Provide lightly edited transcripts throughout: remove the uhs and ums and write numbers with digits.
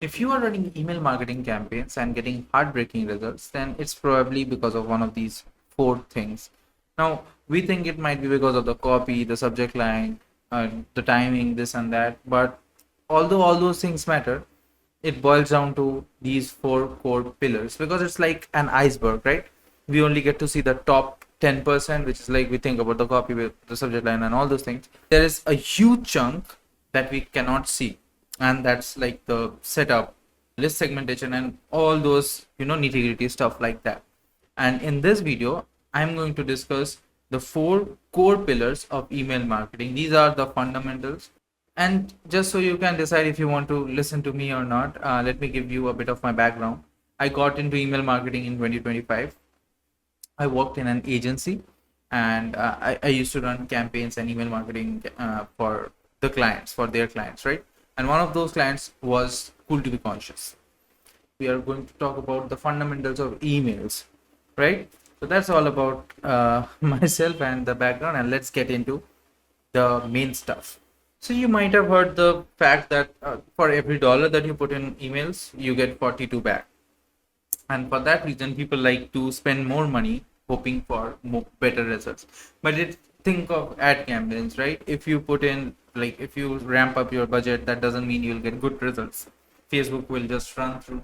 If you are running email marketing campaigns and getting heartbreaking results, then it's probably because of one of these four things. Now, we think it might be because of the copy, the subject line, the timing, this and that. But although all those things matter, it boils down to these four core pillars because it's like an iceberg, right? We only get to see the top 10%, which is like we think about the copy with the subject line and all those things. There is a huge chunk that we cannot see, and that's like the setup, list segmentation, and all those nitty gritty stuff like that. And in this video, I'm going to discuss the four core pillars of email marketing. These are the fundamentals. And just so you can decide if you want to listen to me or not, let me give you a bit of my background. I got into email marketing in 2025. I worked in an agency, and I used to run campaigns and email marketing for the clients, for their clients, right? And one of those clients was Cool to Be Conscious. We are going to talk about the fundamentals of emails, right? So that's all about myself and the background, and let's get into the main stuff. So you might have heard the fact that for every dollar that you put in emails, you get 42 back. And for that reason, people like to spend more money hoping for better results. But think of ad campaigns, right? If you put in, like, if you ramp up your budget, that doesn't mean you'll get good results. Facebook will just run through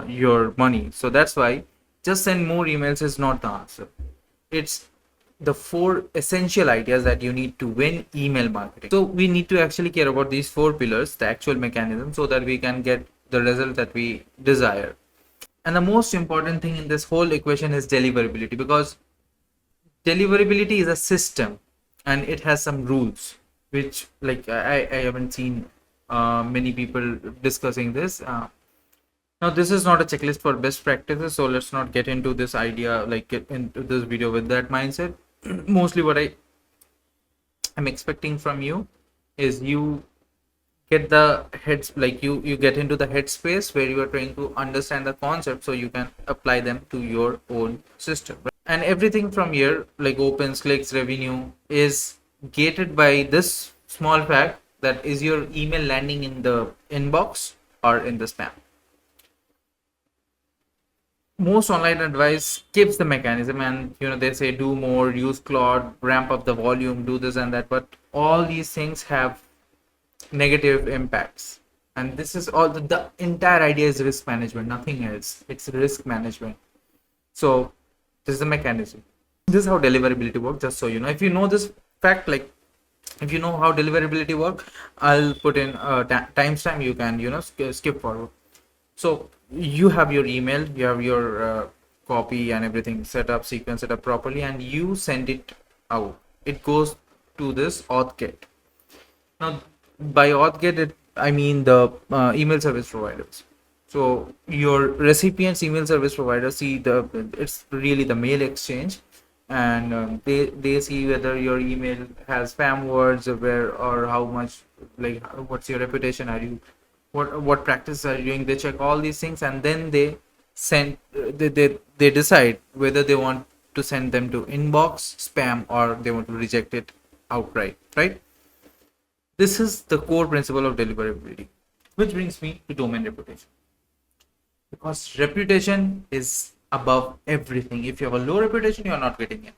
your money. So that's why just send more emails is not the answer. It's the four essential ideas that you need to win email marketing. So we need to actually care about these four pillars, the actual mechanism, so that we can get the result that we desire. And the most important thing in this whole equation is deliverability, because deliverability is a system and it has some rules, which like I haven't seen many people discussing this. Now, this is not a checklist for best practices, so let's not get into this idea, like get into this video with that mindset. Mostly what I'm expecting from you is you get the heads, like you get into the headspace where you are trying to understand the concept so you can apply them to your own system. And everything from here, like opens, clicks, revenue, is gated by this small fact that is your email landing in the inbox or in the spam. Most online advice skips the mechanism, and they say do more, use Claude, ramp up the volume, do this and that, but all these things have negative impacts. And this is all the entire idea is risk management, nothing else. It's risk management. So this is the mechanism. This is how deliverability works, just so you know. If you know this fact, like if you know how deliverability work, I'll put in timestamp, you can skip forward. So you have your email, you have your copy and everything set up, sequence set up properly, and you send it out. It goes to this auth get. Now, by auth get, I mean the email service providers. So your recipients, email service providers see it's really the mail exchange, and they see whether your email has spam words or how much, like what's your reputation, are you what practices are you doing. They check all these things, and then they send they decide whether they want to send them to inbox, spam, or they want to reject it outright, right? This is the core principle of deliverability, which brings me to domain reputation, because reputation is above everything. If you have a low reputation, you are not getting in,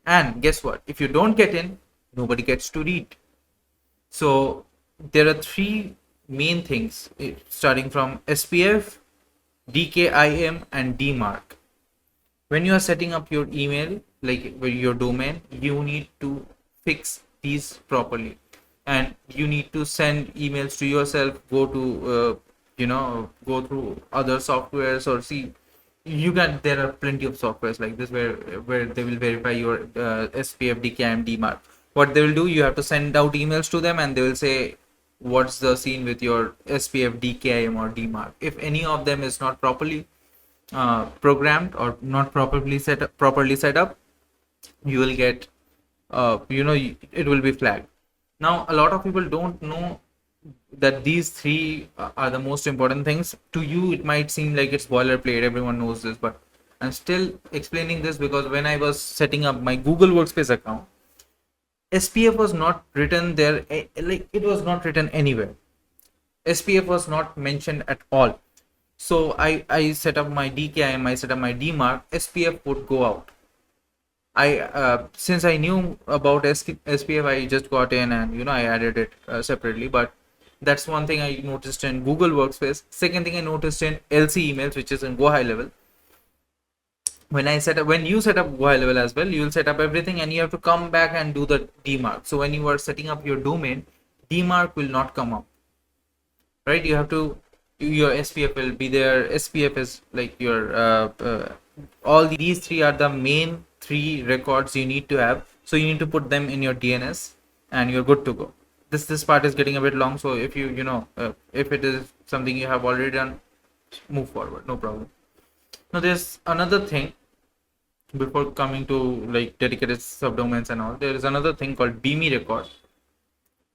and guess what, if you don't get in, nobody gets to read. So there are three main things, starting from SPF, DKIM, and DMARC. When you are setting up your email, like your domain, you need to fix these properly, and you need to send emails to yourself, go to go through other softwares, or see, there are plenty of softwares like this where they will verify your SPF, DKIM, DMARC. What they will do, you have to send out emails to them, and they will say what's the scene with your SPF, DKIM, or DMARC. If any of them is not properly programmed or not properly set up, you will get it will be flagged. Now, a lot of people don't know that these three are the most important things. To you, it might seem like it's boilerplate, everyone knows this, but I'm still explaining this because when I was setting up my Google Workspace account, SPF was not written there, like it was not written anywhere. SPF was not mentioned at all. So I set up my DKIM, I set up my DMARC, SPF would go out. I since I knew about SPF, I just got in and I added it separately. But that's one thing I noticed in Google Workspace. Second thing I noticed in LC emails, which is in Go High Level. When you set up Go High Level as well, you will set up everything and you have to come back and do the DMARC. So when you are setting up your domain, DMARC will not come up, right? You have to your SPF will be there. SPF is like your all these three are the main three records you need to have. So you need to put them in your DNS and you're good to go. This part is getting a bit long, so if if it is something you have already done, move forward, no problem. Now there's another thing before coming to like dedicated subdomains and all. There is another thing called BME record.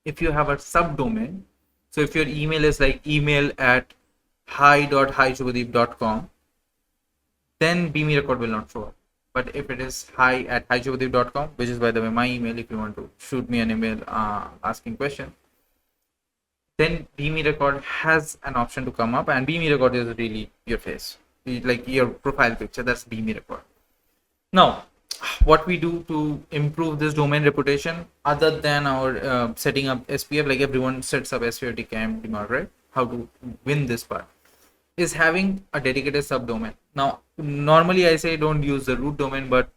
If you have a subdomain, so if your email is like email at hi.hijubadeep.com, then BME record will not show up. But if it is hi@hijubadeep.com, which is by the way my email, if you want to shoot me an email asking question, then BME record has an option to come up, and BME record is really your face, like your profile picture. That's BME record. Now, what we do to improve this domain reputation, other than our setting up SPF, like everyone sets up SPF, DKIM, DMARC, right? How to win this part is having a dedicated subdomain. Now, normally I say don't use the root domain, but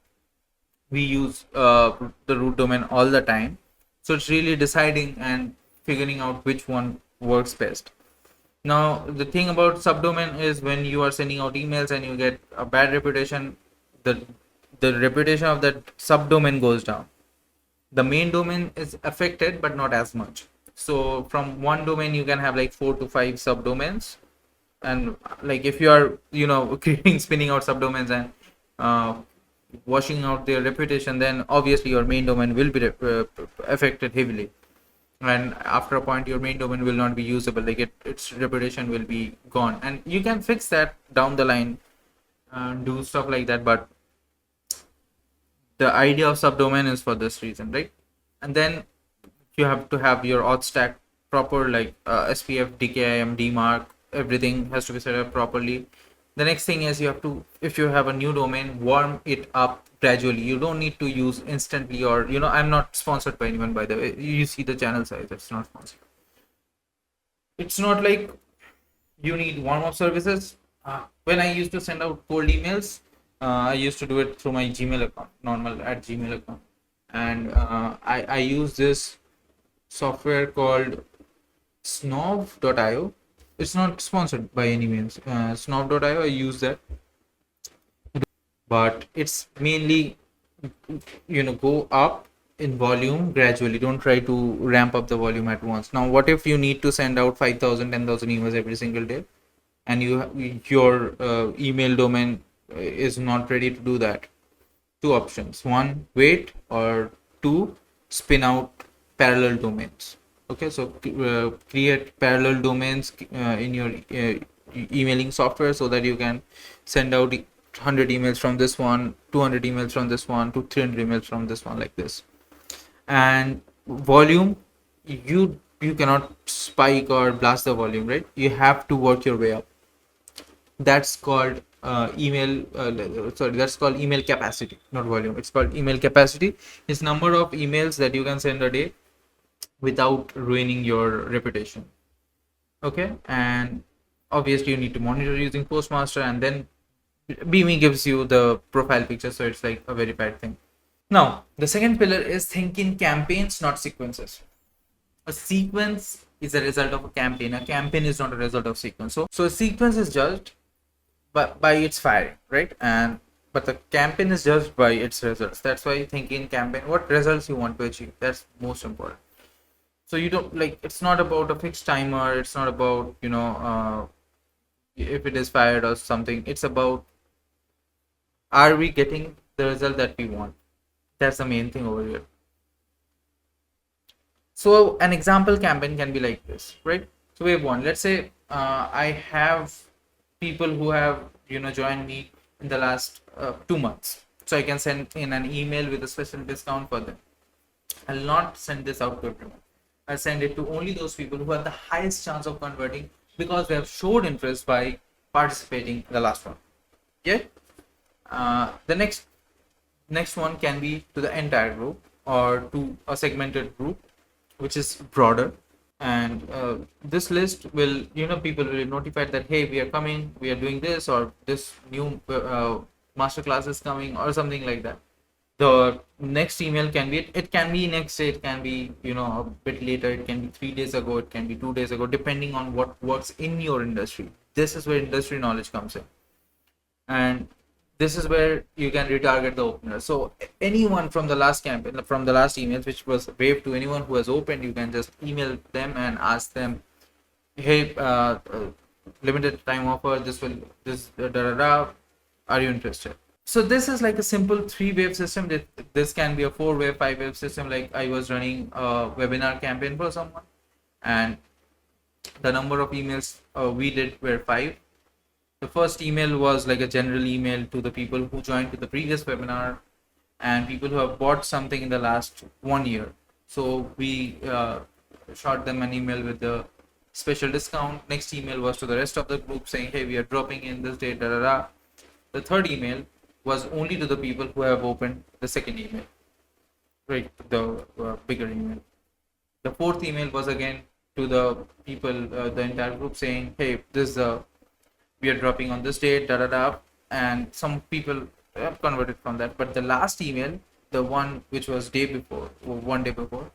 we use the root domain all the time. So it's really deciding and figuring out which one works best. Now, the thing about subdomain is when you are sending out emails and you get a bad reputation, the reputation of that subdomain goes down. The main domain is affected, but not as much. So from one domain, you can have like 4 to 5 subdomains. And like if you are, creating, spinning out subdomains and washing out their reputation, then obviously your main domain will be affected heavily. And after a point, your main domain will not be usable. Like its reputation will be gone. And you can fix that down the line, do stuff like that. But the idea of subdomain is for this reason, right? And then you have to have your auth stack proper, like SPF, DKIM, DMARC, everything has to be set up properly. The next thing is you have to, if you have a new domain, warm it up gradually. You don't need to use instantly, or I'm not sponsored by anyone, by the way. You see the channel size, it's not sponsored. It's not like you need warm-up services. When I used to send out cold emails, I used to do it through my Gmail account, normal at Gmail account. And I use this software called snob.io. It's not sponsored by any means. Snob.io, I use that. But it's mainly, go up in volume gradually. Don't try to ramp up the volume at once. Now, what if you need to send out 5,000, 10,000 emails every single day, and your email domain is not ready to do that? Two options: one, wait, or two, spin out parallel domains. Okay, so create parallel domains in your emailing software, so that you can send out 100 emails from this one, 200 emails from this one, to 300 emails from this one, like this. And volume, you cannot spike or blast the volume, right? You have to work your way up. That's called that's called email capacity, not volume. It's called email capacity. It's number of emails that you can send a day without ruining your reputation. Okay, and obviously you need to monitor using Postmaster, and then BME gives you the profile picture, so it's like a verified thing. Now, the second pillar is think in campaigns, not sequences. A sequence is a result of a campaign. A campaign is not a result of sequence. So a sequence is judged by its firing, right? But the campaign is judged by its results. That's why you think in campaign, what results you want to achieve. That's most important. So you don't, like, it's not about a fixed timer. It's not about if it is fired or something. It's about, are we getting the result that we want? That's the main thing over here. So an example campaign can be like this, right? So wave one, let's say I have people who have joined me in the last 2 months, so I can send in an email with a special discount for them. I'll not send this out to everyone. I send it to only those people who have the highest chance of converting because they have showed interest by participating in the last one. Yeah. The next one can be to the entire group or to a segmented group, which is broader. And this list will, people will be notified that, hey, we are coming, we are doing this, or this new master class is coming, or something like that. The next email can be, it can be next day, it can be, a bit later, it can be 3 days ago, it can be 2 days ago, depending on what works in your industry. This is where industry knowledge comes in, and this is where you can retarget the opener. So anyone from the last campaign, from the last emails which was waved, to anyone who has opened, you can just email them and ask them, hey, limited time offer, are you interested? So this is like a simple 3-wave system. This can be a 4-wave, 5-wave system. Like I was running a webinar campaign for someone, and the number of emails we did were 5. The first email was like a general email to the people who joined to the previous webinar and people who have bought something in the last 1 year. So we shot them an email with the special discount. Next email was to the rest of the group saying, hey, we are dropping in this date, da da da. The third email was only to the people who have opened the second email, right? The bigger email. The fourth email was again to the people, the entire group, saying, hey, this we are dropping on this date, da da da. And some people have converted from that. But the last email, the one which was day before, or 1 day before,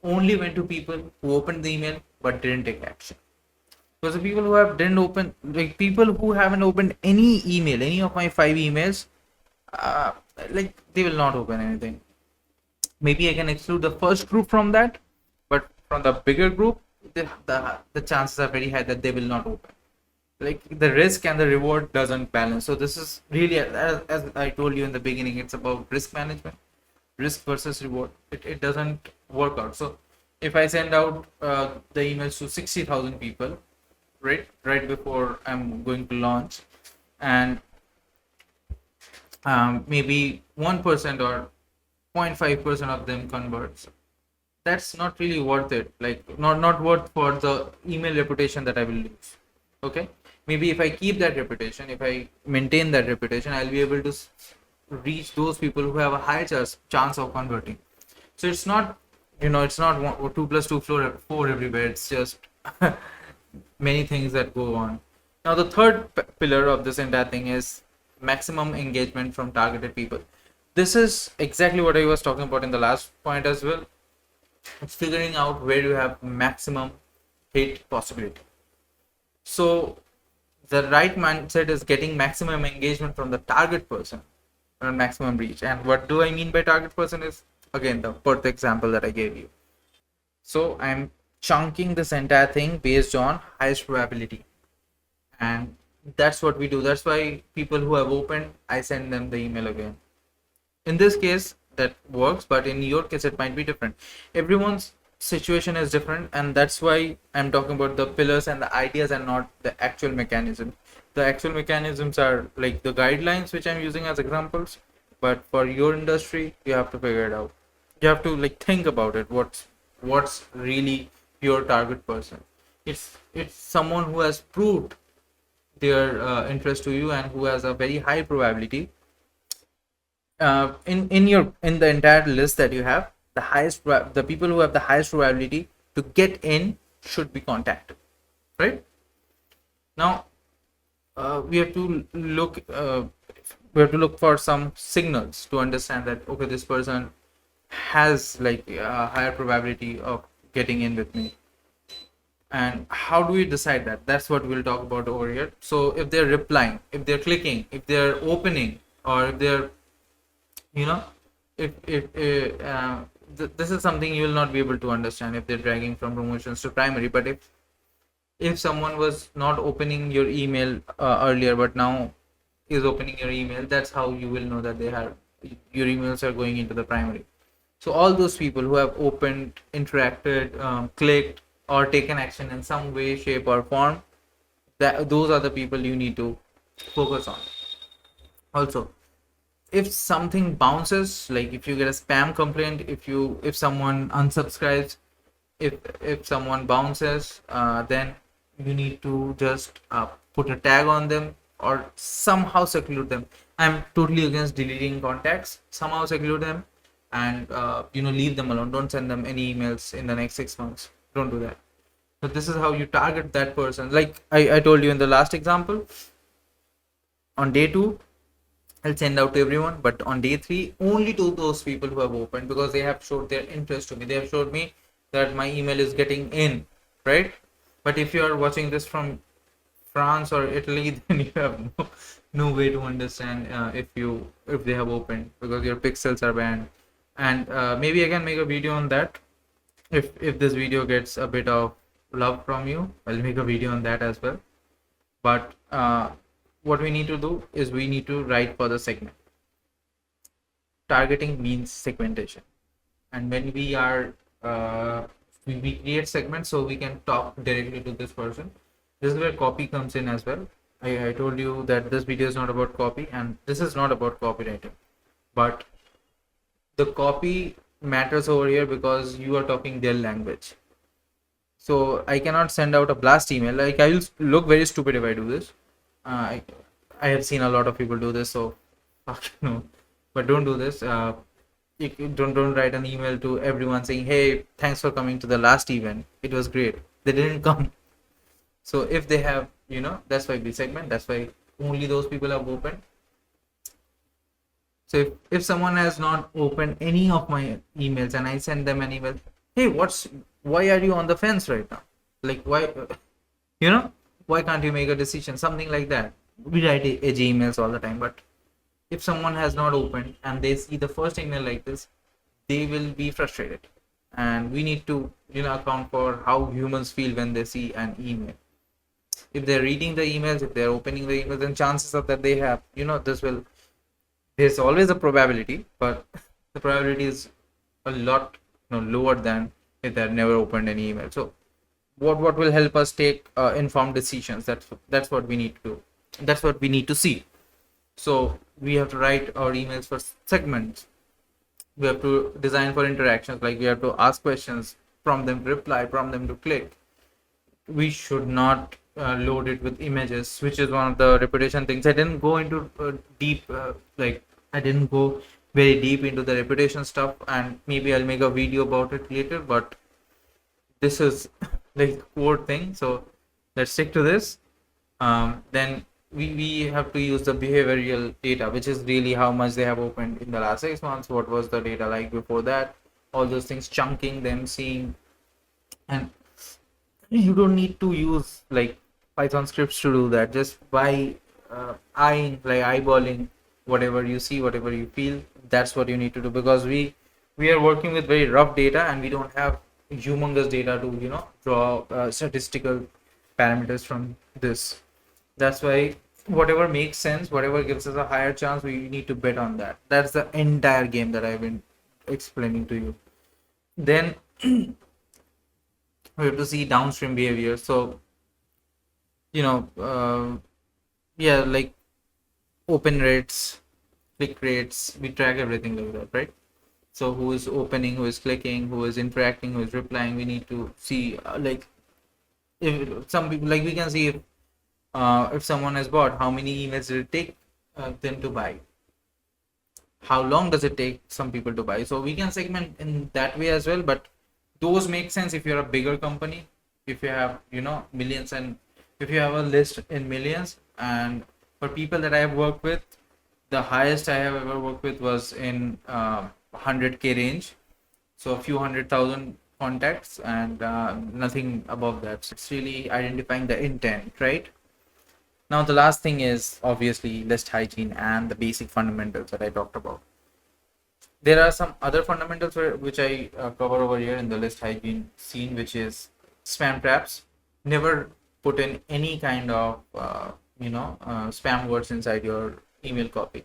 only went to people who opened the email but didn't take action. Because the people who have didn't open, like people who haven't opened any email, any of my 5 emails, uh, like they will not open anything. Maybe I can exclude the first group from that, but from the bigger group, the chances are very high that they will not open. Like the risk and the reward doesn't balance. So this is really, as I told you in the beginning, it's about risk management, risk versus reward. It doesn't work out. So if I send out the emails to 60,000 people, right before I'm going to launch, and maybe 1% or 0.5% of them converts, that's not really worth it. Like not worth for the email reputation that I will lose. Okay, maybe if I keep that reputation, if I maintain that reputation, I'll be able to reach those people who have a high chance of converting. So it's not, it's not 2 plus 2 4 everywhere. It's just many things that go on. Now the third pillar of this entire thing is maximum engagement from targeted people. This is exactly what I was talking about in the last point as well. It's figuring out where you have maximum hit possibility. So the right mindset is getting maximum engagement from the target person and maximum reach. And what do I mean by target person is, again, the first example that I gave you. So I'm chunking this entire thing based on highest probability, and that's what we do. That's why people who have opened, I send them the email again. In this case that works, but in your case it might be different. Everyone's situation is different, and that's why I'm talking about the pillars and the ideas and not the actual mechanism. The actual mechanisms are like the guidelines which I'm using as examples, but for your industry you have to figure it out. You have to like think about it. What's really your target person? It's someone who has proved their interest to you and who has a very high probability. In the entire list that you have, the people who have the highest probability to get in should be contacted, right? Now we have to look for some signals to understand that, okay, this person has like a higher probability of getting in with me. And how do we decide that? That's what we'll talk about over here. So if they're replying, if they're clicking, if they're opening, or if they're, this is something you will not be able to understand if they're dragging from promotions to primary. But if someone was not opening your email earlier but now is opening your email, that's how you will know that your emails are going into the primary. So all those people who have opened, interacted, clicked, or taken action in some way, shape, or form, those are the people you need to focus on. Also, if something bounces, like if you get a spam complaint, if someone unsubscribes, if someone bounces, then you need to just put a tag on them or somehow seclude them. I'm totally against deleting contacts. Somehow seclude them and leave them alone. Don't send them any emails in the next 6 months. Don't do that. So this is how you target that person. Like I told you in the last example, on day 2 I'll send out to everyone, but on day 3 only to those people who have opened, because they have showed their interest to me. They have showed me that my email is getting in, right? But if you are watching this from France or Italy, then you have no way to understand if they have opened, because your pixels are banned. And maybe I can make a video on that. If this video gets a bit of love from you, I'll make a video on that as well. But what we need to do is we need to write for the segment. Targeting means segmentation, and when we are we create segments so we can talk directly to this person. This is where copy comes in as well. I told you that this video is not about copy, and this is not about copywriting, but the copy matters over here because you are talking their language. So I cannot send out a blast email. Like, I will look very stupid if I do this. I have seen a lot of people do this, so no. But don't do this. Don't write an email to everyone saying, "Hey, thanks for coming to the last event. It was great." They didn't come. So if they have, that's why we segment. That's why only those people have opened. So if someone has not opened any of my emails and I send them an email, "Hey, why are you on the fence right now? Like, why, why can't you make a decision?" Something like that. We write edgy emails all the time, but if someone has not opened and they see the first email like this, they will be frustrated. And we need to, account for how humans feel when they see an email. If they're reading the emails, if they're opening the emails, then chances are that they have, there's always a probability, but the probability is a lot lower than if they've never opened any email. So what will help us take informed decisions? That's what we need to do. That's what we need to see. So we have to write our emails for segments. We have to design for interactions, like we have to ask questions, prompt them to reply, prompt them to click. We should not load it with images, which is one of the reputation things. I didn't go into deep, I didn't go very deep into the reputation stuff, and maybe I'll make a video about it later, but this is like core thing, so let's stick to this. Then we have to use the behavioral data, which is really how much they have opened in the last 6 months, what was the data like before that, all those things, chunking them, seeing. And you don't need to use like Python scripts to do that. Just by eyeballing whatever you see, whatever you feel, that's what you need to do, because we are working with very rough data and we don't have humongous data to draw statistical parameters from this. That's why whatever makes sense, whatever gives us a higher chance, we need to bet on that. That's the entire game that I've been explaining to you. Then we have to see downstream behavior. So like open rates, click rates, we track everything like that, right? So who is opening, who is clicking, who is interacting, who is replying. We need to see like if some people, like we can see if someone has bought, how many emails did it take them to buy, how long does it take some people to buy. So we can segment in that way as well, but those make sense if you're a bigger company, if you have millions, and if you have a list in millions. And for people that I have worked with, the highest I have ever worked with was in 100K range, so a few 100,000 contacts, and nothing above that. So it's really identifying the intent, right? Now the last thing is obviously list hygiene and the basic fundamentals that I talked about. There are some other fundamentals which I cover over here in the list hygiene scene, which is spam traps. Never put in any kind of spam words inside your email copy.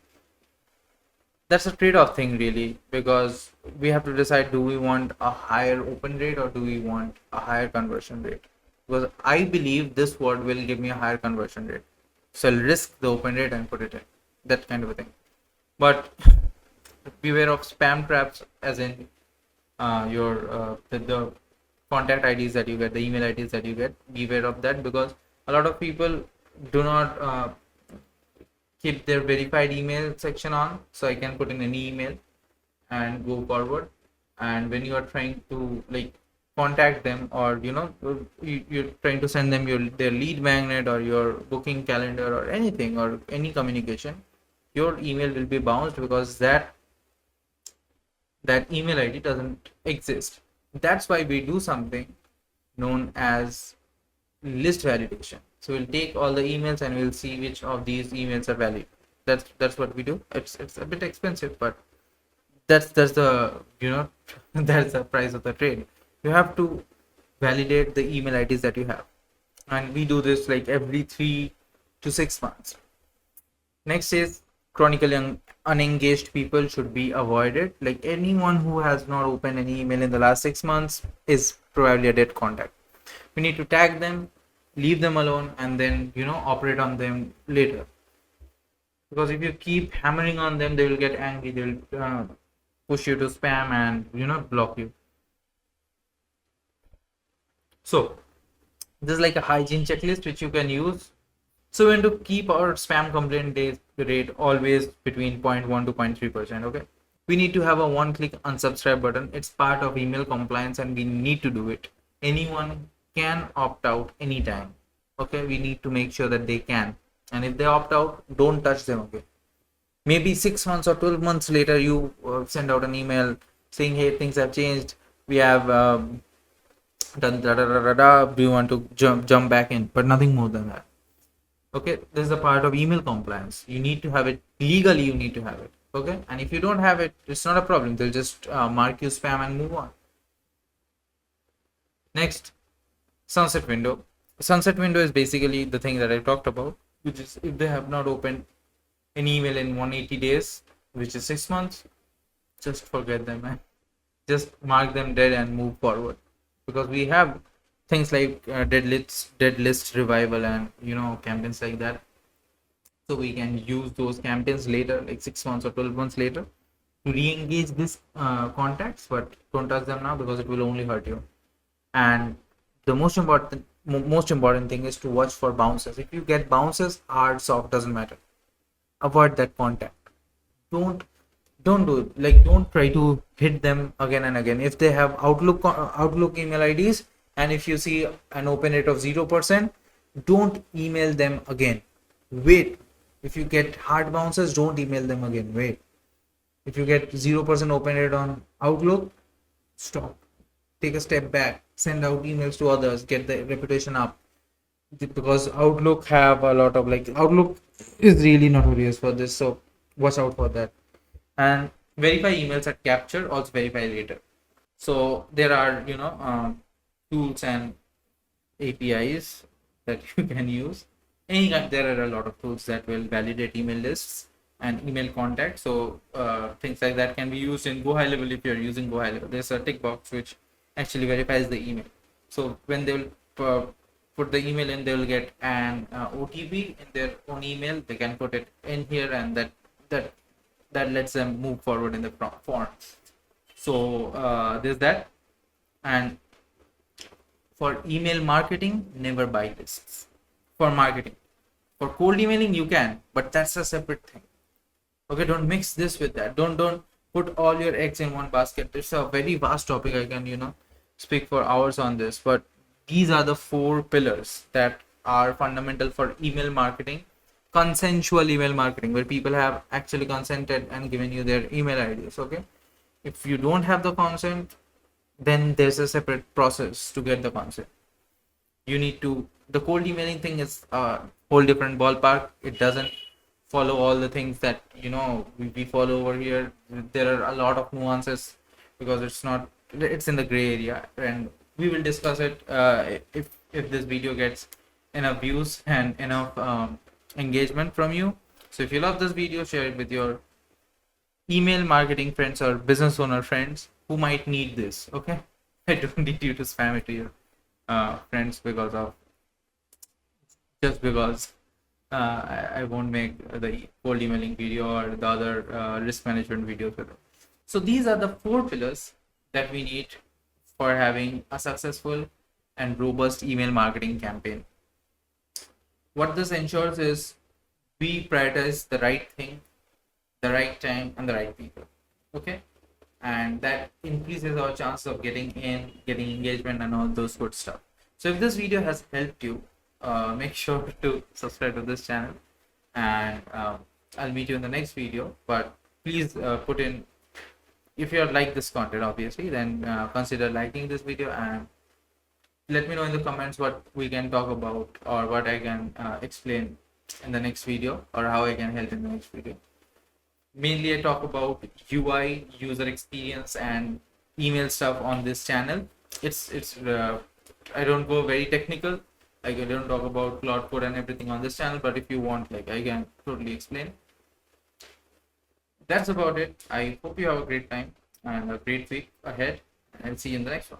That's a trade-off thing really, because we have to decide, do we want a higher open rate or do we want a higher conversion rate? Because I believe this word will give me a higher conversion rate, so I'll risk the open rate and put it in, that kind of a thing. But beware of spam traps, as in the contact IDs that you get, the email IDs that you get, be aware of that, because a lot of people do not keep their verified email section on. So I can put in any email and go forward. And when you are trying to like contact them, or you're trying to send them their lead magnet or your booking calendar or anything or any communication, your email will be bounced because that email ID doesn't exist. That's why we do something known as list validation. So we'll take all the emails and we'll see which of these emails are valid. That's what we do. It's a bit expensive, but that's the that's the price of the trade. You have to validate the email IDs that you have, and we do this like every 3 to 6 months. Next is chronically unengaged people should be avoided. Like anyone who has not opened any email in the last 6 months is probably a dead contact. We need to tag them, leave them alone, and then operate on them later. Because if you keep hammering on them, they will get angry. They will push you to spam and block you. So this is like a hygiene checklist which you can use. So we want to keep our spam complaint rate always between 0.1 to 0.3%. Okay. We need to have a one-click unsubscribe button. It's part of email compliance and we need to do it. Anyone can opt out anytime. Okay. We need to make sure that they can. And if they opt out, don't touch them. Okay. Maybe 6 months or 12 months later, you send out an email saying, hey, things have changed. We have done da da da da da. Do you want to jump back in? But nothing more than that. Okay, this is a part of email compliance. You need to have it legally. You need to have it. Okay, and if you don't have it, it's not a problem. They'll just mark you spam and move on. Next, sunset window. Sunset window is basically the thing that I talked about, which is if they have not opened an email in 180 days, which is 6 months, just forget them, man. Just mark them dead and move forward, because we have things like dead list revival and campaigns like that. So we can use those campaigns later, like 6 months or 12 months later, to re-engage these contacts, but don't touch them now because it will only hurt you. And the most important thing is to watch for bounces. If you get bounces, hard, soft, doesn't matter. Avoid that contact. Don't do it. Like, don't try to hit them again and again. If they have Outlook email IDs, and if you see an open rate of 0%, don't email them again. Wait. If you get hard bounces, don't email them again. Wait. If you get 0% open rate on Outlook, stop. Take a step back. Send out emails to others. Get the reputation up. Because Outlook have a lot of Outlook is really notorious for this. So watch out for that. And verify emails at capture, also verify later. So there are tools and APIs that you can use. There are a lot of tools that will validate email lists and email contacts. So things like that can be used in Go High Level. If you're using Go High Level, there's a tick box which actually verifies the email. So when they will put the email in, they will get an OTP in their own email. They can put it in here, and that lets them move forward in the form. So there's that. And for email marketing, never buy lists. For marketing, for cold emailing you can, but that's a separate thing. Okay, don't mix this with that. Don't put all your eggs in one basket. It's a very vast topic. I can speak for hours on this, but these are the 4 pillars that are fundamental for email marketing. Consensual email marketing, where people have actually consented and given you their email IDs. Okay, if you don't have the consent, then there's a separate process to get the consent. You need to, the cold emailing thing is a whole different ballpark. It doesn't follow all the things that we follow over here. There are a lot of nuances because it's in the gray area, and we will discuss it if this video gets enough views and enough engagement from you. So if you love this video, share it with your email marketing friends or business owner friends who might need this. Okay, I don't need you to spam it to your friends because I won't make the cold emailing video or the other risk management videos with it. So these are the 4 pillars that we need for having a successful and robust email marketing campaign. What this ensures is we prioritize the right thing, the right time, and the right people. Okay, and that increases our chance of getting in, getting engagement, and all those good stuff. So if this video has helped you, make sure to subscribe to this channel, and I'll meet you in the next video. But please put in, if you like this content, obviously, then consider liking this video, and let me know in the comments what we can talk about, or what I can explain in the next video, or how I can help in the next video. Mainly I talk about UI, user experience, and email stuff on this channel. It's I don't go very technical. I don't talk about cloud code and everything on this channel, but if you want, like, I can totally explain. That's about it. I hope you have a great time and a great week ahead, and I'll see you in the next one.